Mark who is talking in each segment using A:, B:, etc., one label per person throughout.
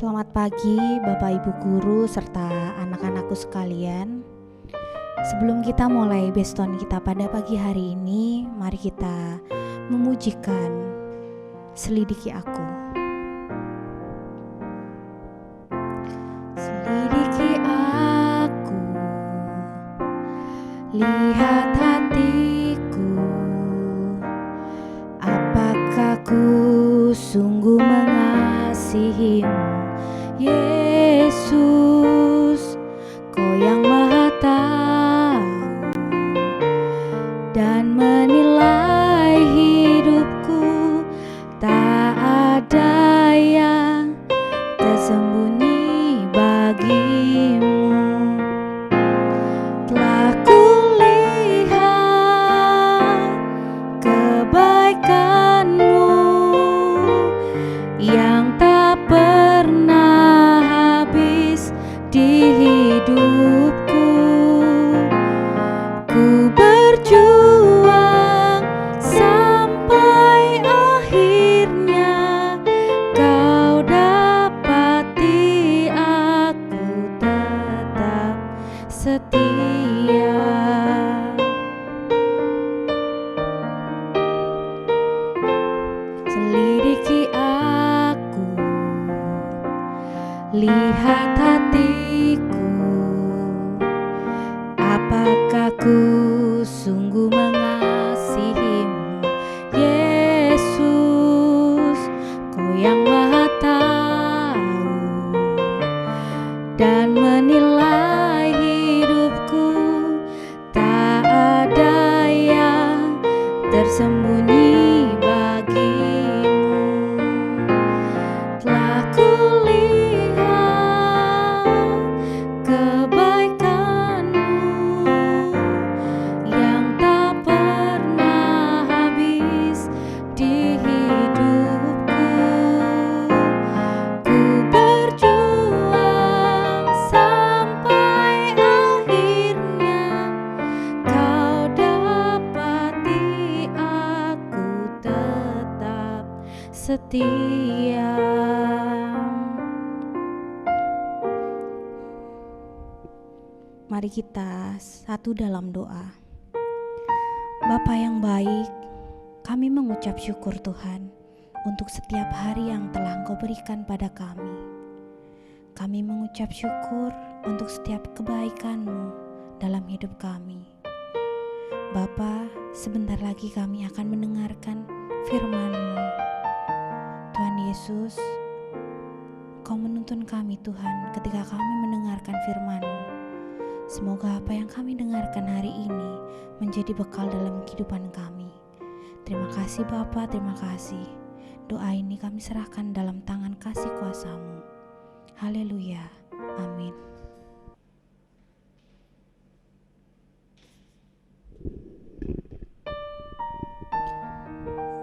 A: Selamat pagi Bapak Ibu Guru serta anak-anakku sekalian. Sebelum kita mulai beston kita pada pagi hari ini, mari kita memujikan Selidiki Aku. Selidiki aku, lihat hatiku, apakah ku sungguh mengasihimu, Yesus, Kau yang Maha Tahu dan menilai hidupku. Tak ada yang tersembunyi bagimu. Telah kulihat kebaikanmu yang tak pernah habis di hidupku. Ku berjuang sampai akhirnya Kau dapati aku tetap setia. Selidiki aku, lihat hatiku, apakah ku sungguh mengasihimu, Yesus, Kau yang Maha Tahu dan menilai hidupku. Tak ada yang tersembunyi bagimu. Telah kulihat kebaikanmu yang tak pernah habis di hidupku. Ku berjuang sampai akhirnya Kau dapati aku tetap setia. Mari kita satu dalam doa. Bapa yang baik, kami mengucap syukur Tuhan untuk setiap hari yang telah Engkau berikan pada kami. Kami mengucap syukur untuk setiap kebaikan-Mu dalam hidup kami. Bapa, sebentar lagi kami akan mendengarkan firman-Mu. Tuhan Yesus, Kau menuntun kami Tuhan ketika kami mendengarkan firman-Mu. Semoga apa yang kami dengarkan hari ini menjadi bekal dalam kehidupan kami. Terima kasih Bapa, terima kasih. Doa ini kami serahkan dalam tangan kasih kuasa-Mu. Haleluya, amin.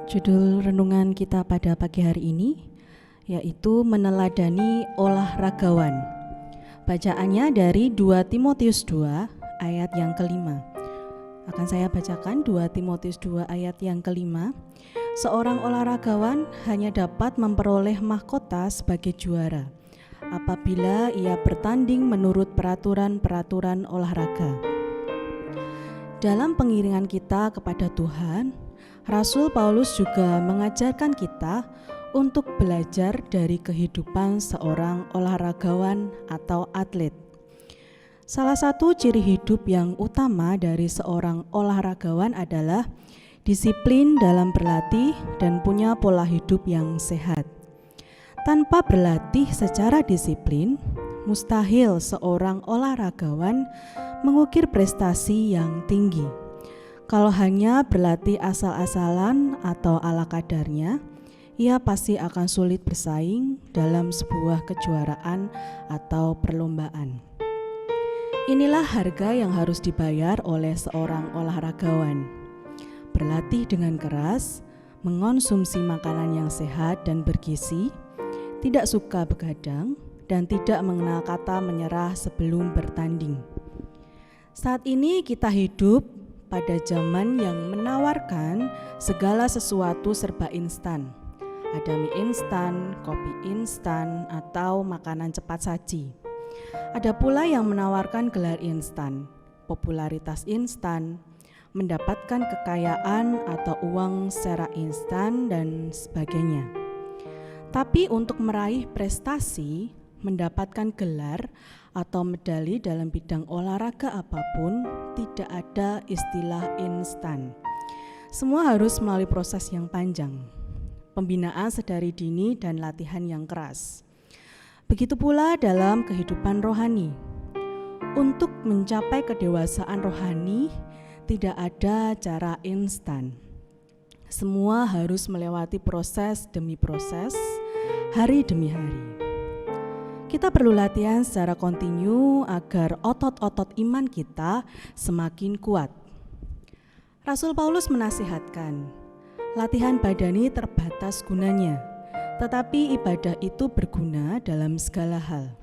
B: Judul renungan kita pada pagi hari ini yaitu meneladani olahragawan. Bacaannya dari 2 Timotius 2 ayat yang kelima. Akan saya bacakan 2 Timotius 2 ayat yang kelima. Seorang olahragawan hanya dapat memperoleh mahkota sebagai juara apabila ia bertanding menurut peraturan-peraturan olahraga. Dalam pengiringan kita kepada Tuhan, Rasul Paulus juga mengajarkan kita untuk belajar dari kehidupan seorang olahragawan atau atlet. Salah satu ciri hidup yang utama dari seorang olahragawan adalah disiplin dalam berlatih dan punya pola hidup yang sehat. Tanpa berlatih secara disiplin, mustahil seorang olahragawan mengukir prestasi yang tinggi. Kalau hanya berlatih asal-asalan atau ala kadarnya, ia pasti akan sulit bersaing dalam sebuah kejuaraan atau perlombaan. Inilah harga yang harus dibayar oleh seorang olahragawan. Berlatih dengan keras, mengonsumsi makanan yang sehat dan bergizi, tidak suka begadang, dan tidak mengenal kata menyerah sebelum bertanding. Saat ini kita hidup pada zaman yang menawarkan segala sesuatu serba instan. Ada mie instan, kopi instan, atau makanan cepat saji. Ada pula yang menawarkan gelar instan, popularitas instan, mendapatkan kekayaan atau uang secara instan, dan sebagainya. Tapi untuk meraih prestasi, mendapatkan gelar atau medali dalam bidang olahraga apapun, tidak ada istilah instan. Semua harus melalui proses yang panjang, pembinaan sedari dini dan latihan yang keras. Begitu pula dalam kehidupan rohani. Untuk mencapai kedewasaan rohani, tidak ada cara instan. Semua harus melewati proses demi proses, hari demi hari. Kita perlu latihan secara kontinu agar otot-otot iman kita semakin kuat. Rasul Paulus menasihatkan, latihan badani terbatas gunanya, tetapi ibadah itu berguna dalam segala hal.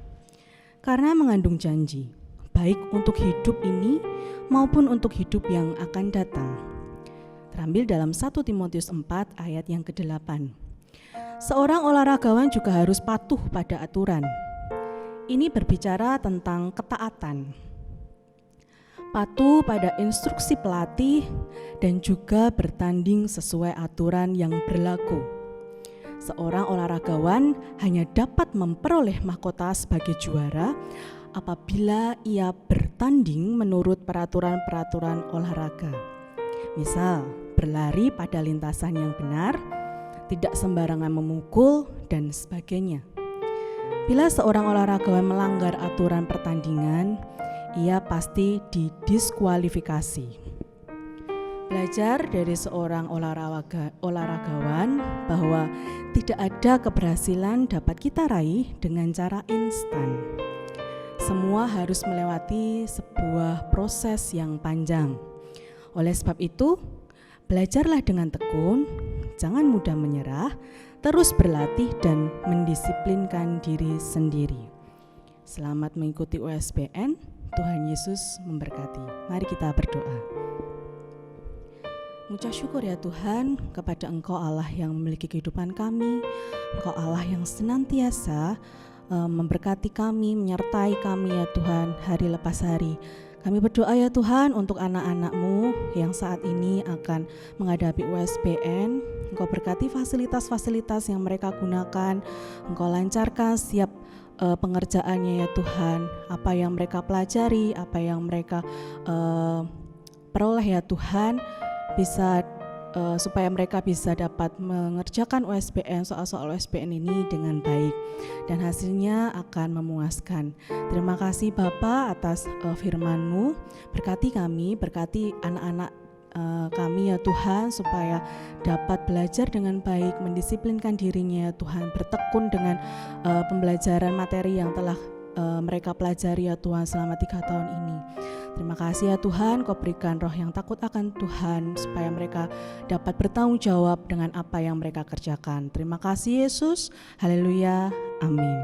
B: Karena mengandung janji, baik untuk hidup ini maupun untuk hidup yang akan datang. Terambil dalam 1 Timotius 4 ayat yang ke-8. Seorang olahragawan juga harus patuh pada aturan. Ini berbicara tentang ketaatan. Patuh pada instruksi pelatih dan juga bertanding sesuai aturan yang berlaku. Seorang olahragawan hanya dapat memperoleh mahkota sebagai juara apabila ia bertanding menurut peraturan-peraturan olahraga. Misal, berlari pada lintasan yang benar, tidak sembarangan memukul, dan sebagainya. Bila seorang olahragawan melanggar aturan pertandingan, ia pasti didiskualifikasi. Belajar dari seorang olahragawan bahwa tidak ada keberhasilan dapat kita raih dengan cara instan. Semua harus melewati sebuah proses yang panjang. Oleh sebab itu, belajarlah dengan tekun, jangan mudah menyerah, terus berlatih dan mendisiplinkan diri sendiri. Selamat mengikuti USBN, Tuhan Yesus memberkati. Mari kita berdoa. Mengucap syukur ya Tuhan kepada Engkau Allah yang memiliki kehidupan kami, Engkau Allah yang senantiasa memberkati kami, menyertai kami ya Tuhan hari lepas hari. Kami berdoa ya Tuhan untuk anak-anak-Mu yang saat ini akan menghadapi USBN. Engkau berkati fasilitas-fasilitas yang mereka gunakan. Engkau lancarkan setiap pengerjaannya ya Tuhan. Apa yang mereka pelajari, apa yang mereka peroleh ya Tuhan, bisa supaya mereka bisa dapat mengerjakan USBN, soal-soal USBN ini dengan baik dan hasilnya akan memuaskan. Terima kasih Bapa atas firman-Mu. Berkati kami, berkati anak-anak kami ya Tuhan, supaya dapat belajar dengan baik, mendisiplinkan dirinya ya Tuhan, bertekun dengan pembelajaran materi yang telah mereka pelajari ya Tuhan selama 3 tahun ini. Terima kasih ya Tuhan, Kau berikan roh yang takut akan Tuhan, supaya mereka dapat bertanggung jawab dengan apa yang mereka kerjakan. Terima kasih Yesus, haleluya, amin.